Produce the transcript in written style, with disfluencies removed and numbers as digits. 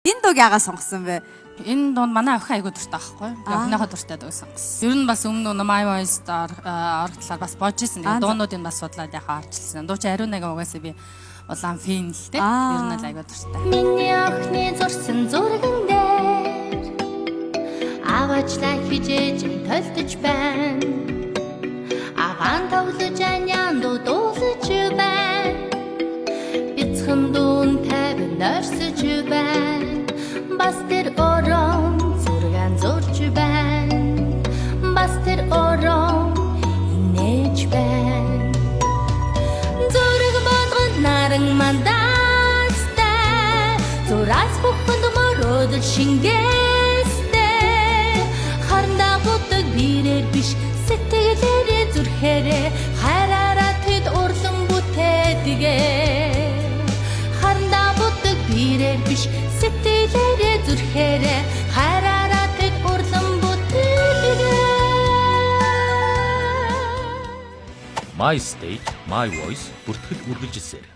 Энэ дууг яагаад сонгосон бэ? Энэ дунд манай охин айгуу дуртай байхгүй. Охиныхоо дуртай дуу сонгосон. Ер нь бас өмнө нь My Voice-аар орогдлоор бас бодож ирсэн. Тэгээ дуунуудыг бас судлаад яхаа арчилсан. Дуу чи ариун нэг угаасаа би улаан фэн л дээ. Ер нь л айгуу дуртай. Миний охины зурсан зурган дээр аваачлаа хижээж төлдөж байна. Агаан тоглож анян дуулж байна. Бяцхан дуун тавин орсож байна. Бас тэр орон зургаан зурж байна. Бас тэр орон инээж байна. Зураг болгон наран мандастай. Зураас бүхэнд мөрөөдөл шингээстэй. Харандаа будаг бирээр биш сэтгэлээрээ зүрхээрээ хараараа тэд урлан бүтээдгээ. Харандаа будаг бирээр биш сэтгэлээрээ зүрхээрээ хараараа тэд урлан бүтээдгээ. My State, My Voice бүртгэл үргэлжилсээр